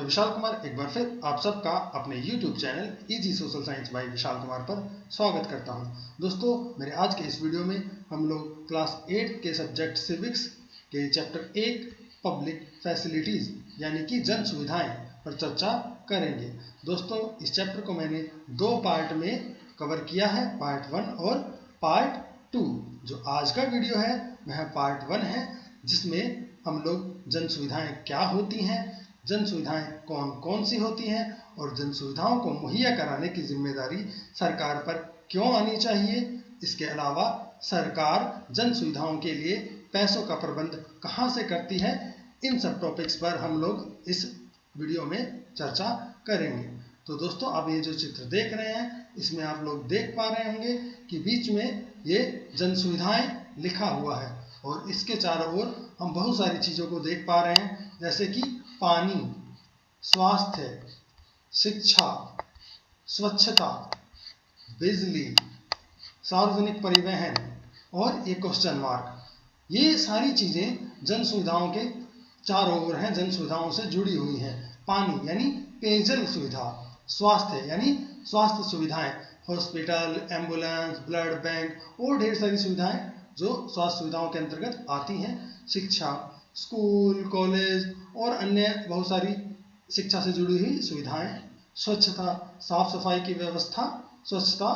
विशाल कुमार एक बार फिर आप सबका अपने YouTube channel easy social science by Vishal Kumar पर स्वागत करता हूं। दोस्तों, मेरे आज के इस वीडियो में हम लोग क्लास 8 के सब्जेक्ट सिविक्स के चैप्टर 1 पब्लिक फैसिलिटीज यानी कि जन सुविधाएं पर चर्चा करेंगे। दोस्तों, इस चैप्टर को मैंने 2 पार्ट में कवर किया है, पार्ट 1 और पार्ट 2। जो आज का वीडियो है वह पार्ट 1 है, जिसमें हम लोग जन सुविधाएं क्या होती हैं, जन सुविधाएं कौन कौन सी होती हैं और जन सुविधाओं को मुहैया कराने की जिम्मेदारी सरकार पर क्यों आनी चाहिए। इसके अलावा सरकार जन सुविधाओं के लिए पैसों का प्रबंध कहां से करती है, इन सब टॉपिक्स पर हम लोग इस वीडियो में चर्चा करेंगे। तो दोस्तों, आप ये जो चित्र देख रहे हैं इसमें आप लोग देख पा रहे होंगे कि बीच में ये जन सुविधाएं लिखा हुआ है और इसके चारों ओर हम बहुत सारी चीज़ों को देख पा रहे हैं, जैसे कि पानी, स्वास्थ्य, शिक्षा, स्वच्छता, बिजली, सार्वजनिक परिवहन और एक क्वेश्चन मार्क। ये सारी चीज़ें जन सुविधाओं के चारों ओर हैं, जन सुविधाओं से जुड़ी हुई हैं। पानी यानी पेयजल सुविधा, स्वास्थ्य यानी स्वास्थ्य सुविधाएं, हॉस्पिटल, एम्बुलेंस, ब्लड बैंक और ढेर सारी सुविधाएं जो स्वास्थ्य सुविधाओं के अंतर्गत आती हैं। शिक्षा, स्कूल, कॉलेज और अन्य बहुत सारी शिक्षा से जुड़ी हुई सुविधाएं। स्वच्छता, साफ सफाई की व्यवस्था स्वच्छता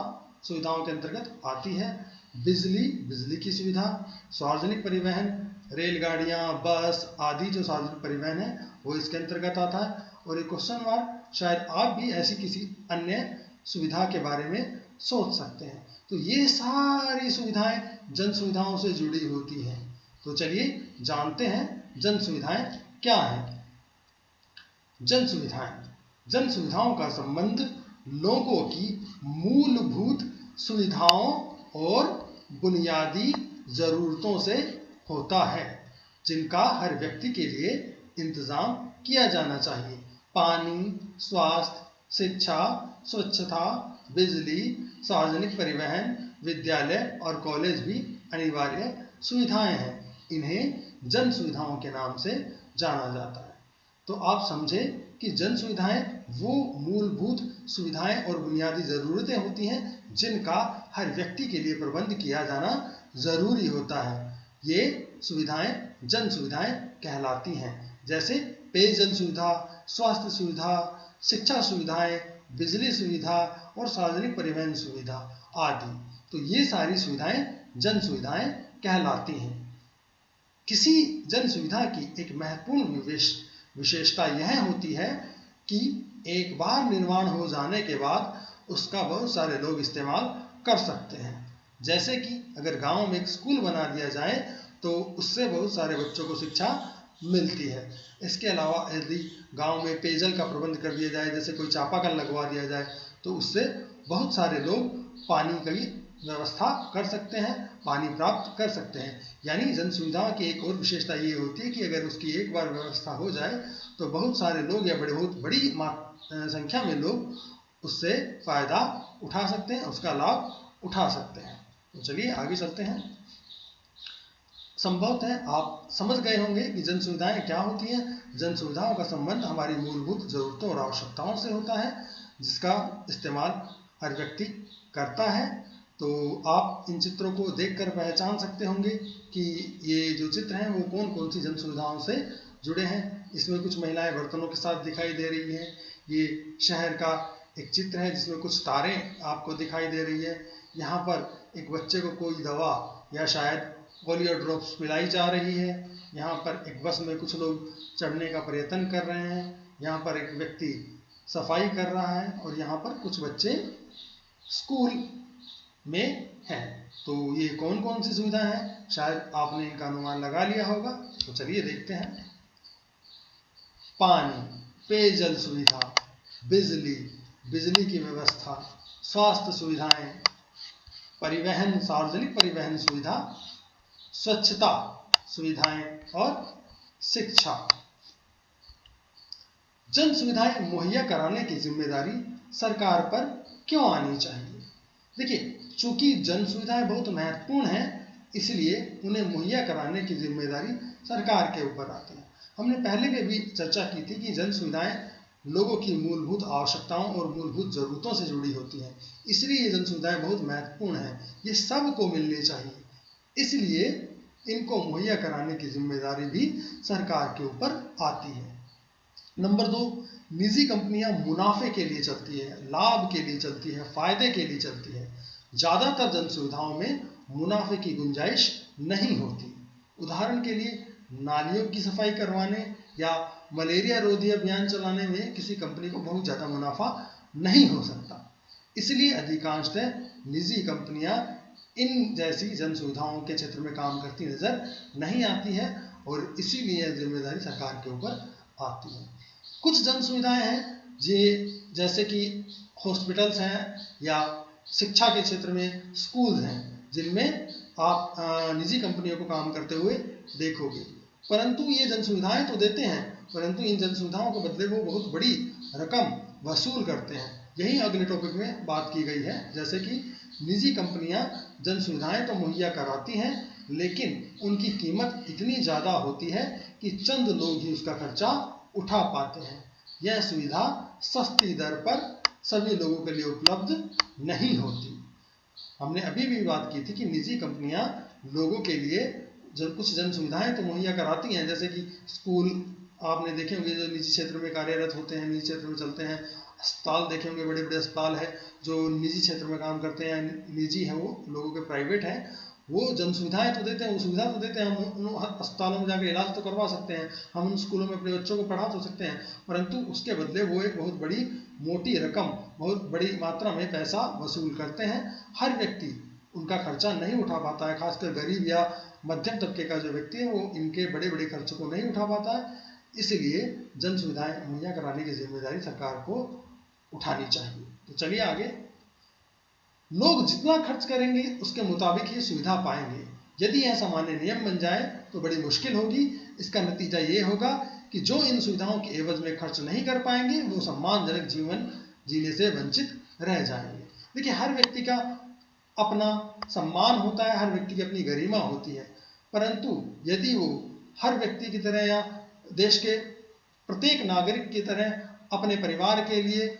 सुविधाओं के अंतर्गत आती है। बिजली, बिजली की सुविधा, सार्वजनिक परिवहन, रेलगाड़ियां, बस आदि जो सार्वजनिक परिवहन है वो इसके अंतर्गत आता है। और एक क्वेश्चन मार्क, शायद आप भी ऐसी किसी अन्य सुविधा के बारे में सोच सकते हैं। तो ये सारी सुविधाएं जन सुविधाओं से जुड़ी होती हैं। तो चलिए जानते हैं जन सुविधाएं क्या हैं। जन सुविधाओं का संबंध लोगों की मूलभूत सुविधाओं और बुनियादी जरूरतों से होता है, जिनका हर व्यक्ति के लिए इंतजाम किया जाना चाहिए। पानी, स्वास्थ्य, शिक्षा, स्वच्छता, बिजली, सार्वजनिक परिवहन, विद्यालय और कॉलेज भी अनिवार्य सुविधाएं हैं। इन्हें जन सुविधाओं के नाम से जाना जाता है। तो आप समझे कि जन सुविधाएं वो मूलभूत सुविधाएं और बुनियादी ज़रूरतें होती हैं जिनका हर व्यक्ति के लिए प्रबंध किया जाना ज़रूरी होता है। ये सुविधाएं जन सुविधाएं कहलाती हैं, जैसे पेयजल सुविधा, स्वास्थ्य सुविधा, शिक्षा सुविधाएं, बिजली सुविधा और सार्वजनिक परिवहन सुविधा आदि। तो ये सारी सुविधाएं जन सुविधाएं कहलाती हैं। किसी जन सुविधा की एक महत्वपूर्ण विशेषता यह होती है कि एक बार निर्माण हो जाने के बाद उसका बहुत सारे लोग इस्तेमाल कर सकते हैं। जैसे कि अगर गांव में एक स्कूल बना दिया जाए तो उससे बहुत सारे बच्चों को शिक्षा मिलती है। इसके अलावा यदि गांव में पेयजल का प्रबंध कर दिया जाए, जैसे कोई चापाकल लगवा दिया जाए, तो उससे बहुत सारे लोग पानी की व्यवस्था कर सकते हैं, पानी प्राप्त कर सकते हैं। यानी जन सुविधा की एक और विशेषता ये होती है कि अगर उसकी एक बार व्यवस्था हो जाए तो बहुत सारे लोग या बहुत बड़ी संख्या में लोग उससे फायदा उठा सकते हैं, उसका लाभ उठा सकते हैं। तो चलिए आगे चलते हैं। संभवतः आप समझ गए होंगे कि जन सुविधाएं क्या होती हैं। जन सुविधाओं का संबंध हमारी मूलभूत जरूरतों और आवश्यकताओं से होता है, जिसका इस्तेमाल हर व्यक्ति करता है। तो आप इन चित्रों को देखकर पहचान सकते होंगे कि ये जो चित्र हैं वो कौन कौन सी जन सुविधाओं से जुड़े हैं। इसमें कुछ महिलाएं बर्तनों के साथ दिखाई दे रही हैं। ये शहर का एक चित्र है जिसमें कुछ तारें आपको दिखाई दे रही है। यहाँ पर एक बच्चे को कोई दवा या शायद पोलियो ड्रॉप्स पिलाई जा रही है। यहाँ पर एक बस में कुछ लोग चढ़ने का प्रयत्न कर रहे हैं। यहाँ पर एक व्यक्ति सफाई कर रहा है और यहाँ पर कुछ बच्चे स्कूल में हैं। तो ये कौन कौन सी सुविधा है, शायद आपने इनका अनुमान लगा लिया होगा। तो चलिए देखते हैं। पानी, पेयजल सुविधा, बिजली, बिजली की व्यवस्था, स्वास्थ्य सुविधाएं, परिवहन, सार्वजनिक परिवहन सुविधा, स्वच्छता सुविधाएं और शिक्षा। जन सुविधाएं मुहैया कराने की जिम्मेदारी सरकार पर क्यों आनी चाहिए। देखिए, चूंकि जन सुविधाएं बहुत महत्वपूर्ण हैं, इसलिए उन्हें मुहैया कराने की जिम्मेदारी सरकार के ऊपर आती है। हमने पहले भी चर्चा की थी कि जन सुविधाएं लोगों की मूलभूत आवश्यकताओं और मूलभूत जरूरतों से जुड़ी होती हैं। इसलिए ये जन सुविधाएं बहुत महत्वपूर्ण हैं, ये सबको मिलनी चाहिए। इसलिए इनको मुहैया कराने की जिम्मेदारी भी सरकार के ऊपर आती है। नंबर 2, निजी कंपनियां मुनाफे के लिए चलती है, लाभ के लिए चलती है, फायदे के लिए चलती है। ज्यादातर जन सुविधाओं में मुनाफे की गुंजाइश नहीं होती। उदाहरण के लिए नालियों की सफाई करवाने या मलेरिया रोधी अभियान चलाने में किसी कंपनी को बहुत ज्यादा मुनाफा नहीं हो सकता। इसलिए अधिकांशतः निजी कंपनियां इन जैसी जन सुविधाओं के क्षेत्र में काम करती नजर नहीं आती है और इसीलिए जिम्मेदारी सरकार के ऊपर आती है। कुछ जन सुविधाएं हैं जैसे कि हॉस्पिटल्स हैं या शिक्षा के क्षेत्र में स्कूल हैं, जिनमें आप निजी कंपनियों को काम करते हुए देखोगे। परंतु ये जन सुविधाएं तो देते हैं, परंतु इन जन सुविधाओं के बदले वो बहुत बड़ी रकम वसूल करते हैं। यही अगले टॉपिक में बात की गई है, जैसे कि निजी कंपनियां जन सुविधाएं तो मुहैया कराती हैं, लेकिन उनकी कीमत इतनी ज़्यादा होती है कि चंद लोग ही उसका खर्चा उठा पाते हैं। यह सुविधा सस्ती दर पर सभी लोगों के लिए उपलब्ध नहीं होती। हमने अभी भी बात की थी कि निजी कंपनियां लोगों के लिए कुछ जन सुविधाएं तो मुहैया कराती हैं, जैसे कि स्कूल आपने देखे होंगे जो निजी क्षेत्र में कार्यरत होते हैं, निजी क्षेत्र में चलते हैं। अस्पताल देखे होंगे, बड़े बड़े अस्पताल है जो निजी क्षेत्र में काम करते हैं, निजी है, वो लोगों के प्राइवेट हैं। वो जन सुविधाएं तो देते हैं, वो सुविधा तो देते हैं, हम उन अस्पतालों में जाकर इलाज तो करवा सकते हैं, हम उन स्कूलों में अपने बच्चों को पढ़ा तो सकते हैं, परंतु उसके बदले वो एक बहुत बड़ी मोटी रकम, बहुत बड़ी मात्रा में पैसा वसूल करते हैं। हर व्यक्ति उनका खर्चा नहीं उठा पाता है, खासकर गरीब या मध्यम तबके का जो व्यक्ति है वो इनके बड़े बड़े खर्चों को नहीं उठा पाता है। इसलिए जन सुविधाएं मुहैया कराने की जिम्मेदारी सरकार को उठानी चाहिए। तो चलिए आगे। लोग जितना खर्च करेंगे उसके मुताबिक ही सुविधा पाएंगे। यदि यह सामान्य नियम बन जाए तो बड़ी मुश्किल होगी। इसका नतीजा ये होगा कि जो इन सुविधाओं के एवज में खर्च नहीं कर पाएंगे वो सम्मानजनक जीवन जीने से वंचित रह जाएंगे। देखिए, हर व्यक्ति का अपना सम्मान होता है, हर व्यक्ति की अपनी गरिमा होती है, परंतु यदि वो हर व्यक्ति की तरह या देश के प्रत्येक नागरिक की तरह अपने परिवार के लिए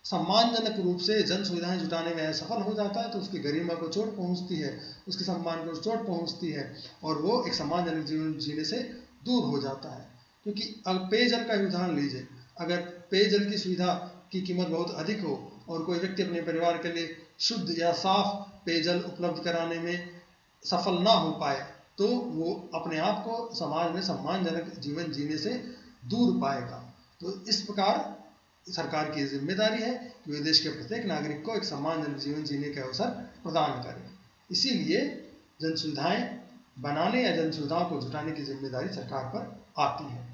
सम्मानजनक रूप से जन सुविधाएं जुटाने में असफल हो जाता है तो उसकी गरिमा को चोट पहुंचती है, उसके सम्मान को चोट पहुंचती है और वो एक सम्मानजनक जीवन जीने से दूर हो जाता है। क्योंकि अब पेयजल का उदाहरण लीजिए, अगर पेयजल की सुविधा की कीमत बहुत अधिक हो और कोई व्यक्ति अपने परिवार के लिए शुद्ध या साफ पेयजल उपलब्ध कराने में सफल ना हो पाए तो वो अपने आप को समाज में सम्मानजनक जीवन जीने से दूर पाएगा। तो इस प्रकार सरकार की जिम्मेदारी है कि वे देश के प्रत्येक नागरिक को एक सम्मानजनक जीवन जीने के अवसर प्रदान करें। इसीलिए जन सुविधाएं बनाने या जन सुविधाओं को जुटाने की जिम्मेदारी सरकार पर आती है।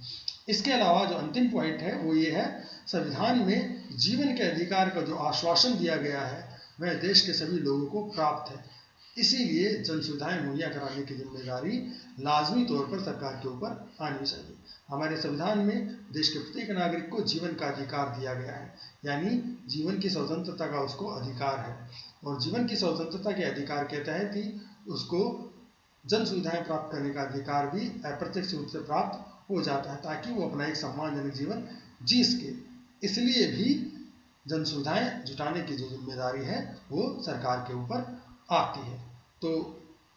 इसके अलावा जो अंतिम पॉइंट है वो ये है, संविधान में जीवन के अधिकार का जो आश्वासन दिया गया है वह देश के सभी लोगों को प्राप्त है। इसीलिए जन सुविधाएं मुहैया कराने की जिम्मेदारी लाजमी तौर पर सरकार के ऊपर आनी चाहिए। हमारे संविधान में देश के प्रत्येक नागरिक को जीवन का अधिकार दिया गया है, यानी जीवन की स्वतंत्रता का उसको अधिकार है, और जीवन की स्वतंत्रता के अधिकार के तहत ही उसको जन सुविधाएं प्राप्त करने का अधिकार भी अप्रत्यक्ष रूप से प्राप्त हो जाता है ताकि वो अपना एक सम्मानजनक जीवन जी सके। इसलिए भी जन सुविधाएं जुटाने की जो जिम्मेदारी है वो सरकार के ऊपर आती है। तो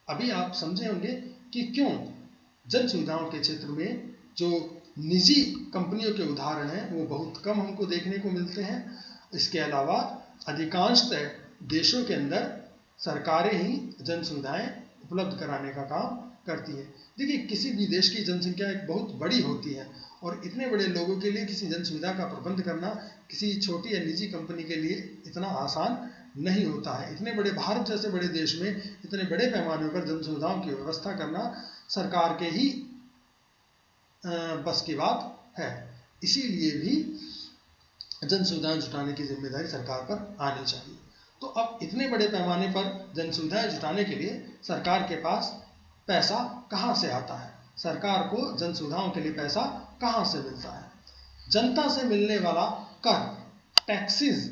अभी आप समझे होंगे कि क्यों जन सुविधाओं के क्षेत्र में जो निजी कंपनियों के उदाहरण हैं वो बहुत कम हमको देखने को मिलते हैं। इसके अलावा अधिकांशतः देशों के अंदर सरकारें ही जन सुविधाएं उपलब्ध कराने का काम करती है। देखिए, किसी भी देश की जनसंख्या एक बहुत बड़ी होती है और इतने बड़े लोगों के लिए किसी जन सुविधा का प्रबंध करना किसी छोटी या निजी कंपनी के लिए इतना आसान नहीं होता है। इतने बड़े भारत जैसे बड़े देश में इतने बड़े पैमाने पर जन सुविधाओं की व्यवस्था करना सरकार के ही बस की बात है। इसीलिए भी जन सुविधाएं जुटाने की जिम्मेदारी सरकार पर आनी चाहिए। तो अब इतने बड़े पैमाने पर जन सुविधाएं जुटाने के लिए सरकार के पास पैसा कहां से आता है? सरकार को जन सुविधाओं के लिए पैसा कहां से मिलता है? जनता से मिलने वाला कर, टैक्सेस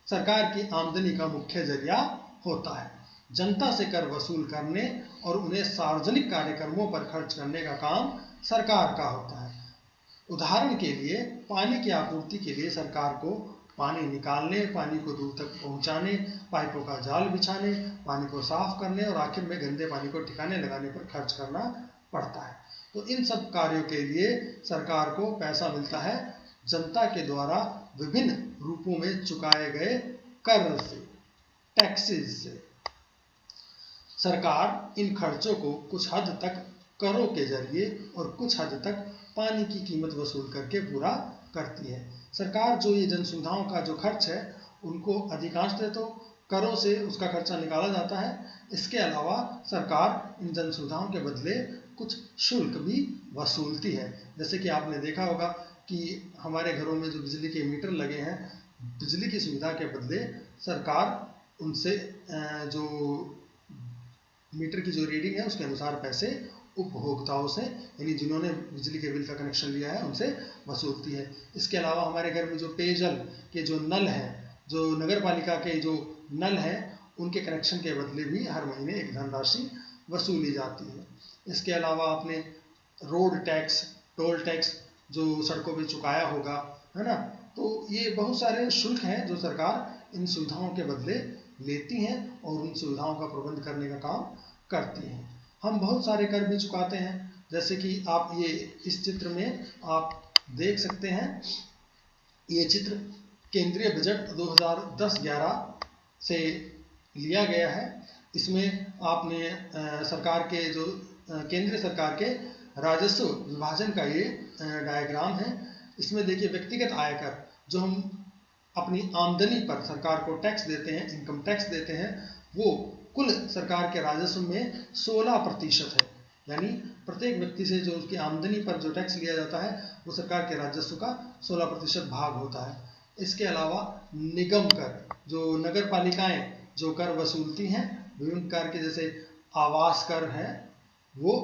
सरकार की आमदनी का मुख्य जरिया होता है। जनता से कर वसूल करने और उन्हें सार्वजनिक कार्यक्रमों पर खर्च करने का काम सरकार का होता है। उदाहरण के लिए पानी की आपूर्ति के लिए सरकार को पानी निकालने, पानी को दूर तक पहुंचाने, पाइपों का जाल बिछाने, पानी को साफ करने और आखिर में गंदे पानी को ठिकाने लगाने पर खर्च करना पड़ता है। तो इन सब कार्यों के लिए सरकार को पैसा मिलता है जनता के द्वारा विभिन्न रूपों में चुकाए गए कर से, टैक्सेस से। सरकार इन खर्चों को कुछ हद तक करों के जरिए और कुछ हद तक पानी की कीमत वसूल करके पूरा करती है। सरकार जो ये जन सुविधाओं का जो खर्च है उनको अधिकांशतः तो करों से उसका खर्चा निकाला जाता है। इसके अलावा सरकार इन जन सुविधाओं के बदले कुछ शुल्क भी वसूलती है। जैसे कि आपने देखा होगा कि हमारे घरों में जो बिजली के मीटर लगे हैं, बिजली की सुविधा के बदले सरकार उनसे जो मीटर की जो रीडिंग है उसके अनुसार पैसे उपभोक्ताओं से, यानी जिन्होंने बिजली के बिल का कनेक्शन लिया है उनसे वसूलती है। इसके अलावा हमारे घर में जो पेयजल के जो नल हैं, जो नगर पालिका के जो नल हैं, उनके कनेक्शन के बदले भी हर महीने एक धनराशि वसूली जाती है। इसके अलावा आपने रोड टैक्स, टोल टैक्स जो सड़कों पर चुकाया होगा, है ना, तो ये बहुत सारे शुल्क हैं जो सरकार इन सुविधाओं के बदले लेती हैं और उन सुविधाओं का प्रबंध करने का काम करती हैं। हम बहुत सारे कर भी चुकाते हैं, जैसे कि आप ये इस चित्र में आप देख सकते हैं। ये चित्र केंद्रीय बजट 2010-11 से लिया गया है। इसमें आपने सरकार के जो केंद्र सरकार के राजस्व विभाजन का ये डायग्राम है। इसमें देखिए व्यक्तिगत आयकर जो हम अपनी आमदनी पर सरकार को टैक्स देते हैं, इनकम टैक्स देते हैं, वो कुल सरकार के राजस्व में 16% है। यानी प्रत्येक व्यक्ति से जो उसकी आमदनी पर जो टैक्स लिया जाता है वो सरकार के राजस्व का 16% भाग होता है। इसके अलावा निगम कर, जो नगर पालिकाएं जो कर वसूलती हैं विभिन्न प्रकार के, जैसे आवास कर है, वो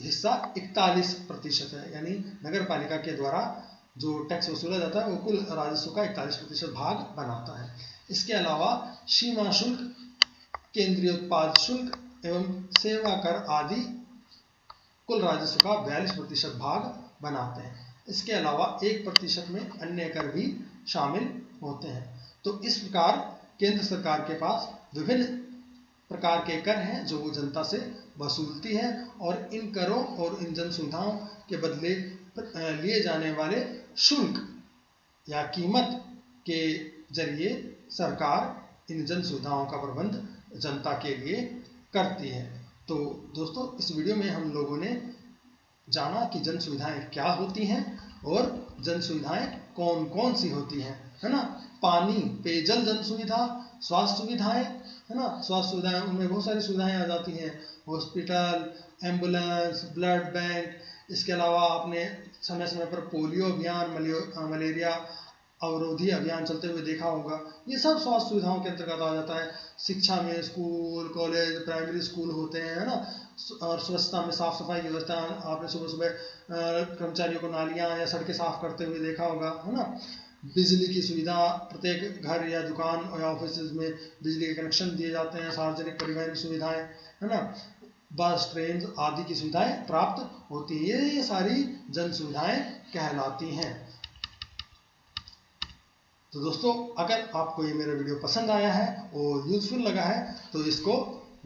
हिस्सा 41% है। यानी नगर पालिका के द्वारा जो टैक्स वसूला जाता है वो कुल राजस्व का 41% भाग बनाता है। इसके अलावा सीमा शुल्क, केंद्रीय उत्पाद शुल्क एवं सेवा कर आदि कुल राजस्व का 42% भाग बनाते हैं। इसके अलावा 1% में अन्य कर भी शामिल होते हैं। तो इस प्रकार केंद्र सरकार के पास विभिन्न प्रकार के कर हैं जो वो जनता से वसूलती है और इन करों और इन जन सुविधाओं के बदले लिए जाने वाले शुल्क या कीमत के जरिए सरकार इन जन सुविधाओं का प्रबंध जनता के लिए करती है। तो दोस्तों, इस वीडियो में हम लोगों ने जाना कि जन सुविधाएं क्या होती हैं और जन सुविधाएं कौन कौन सी होती हैं, है ना। पानी, पेयजल जन सुविधा, स्वास्थ्य सुविधाएं, है ना, स्वास्थ्य सुविधाएं, उनमें बहुत सारी सुविधाएं आ जाती हैं, हॉस्पिटल, एम्बुलेंस, ब्लड बैंक। इसके अलावा आपने समय समय पर पोलियो अभियान, मलेरिया अवरोधी अभियान चलते हुए देखा होगा। ये सब स्वास्थ्य सुविधाओं के अंतर्गत आ जाता है। शिक्षा में स्कूल, कॉलेज, प्राइमरी स्कूल होते हैं, है ना, और स्वच्छता में साफ सफाई की व्यवस्था, आपने सुबह सुबह कर्मचारियों को नालियां या सड़कें साफ करते हुए देखा होगा, है ना। बिजली की सुविधा, प्रत्येक घर या दुकान या ऑफिस में बिजली के कनेक्शन दिए जाते हैं। सार्वजनिक परिवहन सुविधाएं, है ना, बस, ट्रेन आदि की सुविधाएं प्राप्त होती है। ये सारी जन सुविधाएं कहलाती हैं। तो दोस्तों, अगर आपको ये मेरा वीडियो पसंद आया है और यूजफुल लगा है तो इसको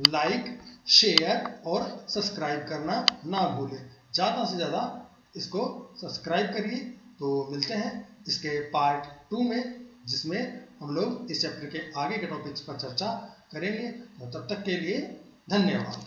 लाइक, शेयर और सब्सक्राइब करना ना भूलें। ज़्यादा से ज़्यादा इसको सब्सक्राइब करिए। तो मिलते हैं इसके पार्ट 2 में, जिसमें हम लोग इस चैप्टर के आगे के टॉपिक्स पर चर्चा करेंगे। तो तब तक के लिए धन्यवाद।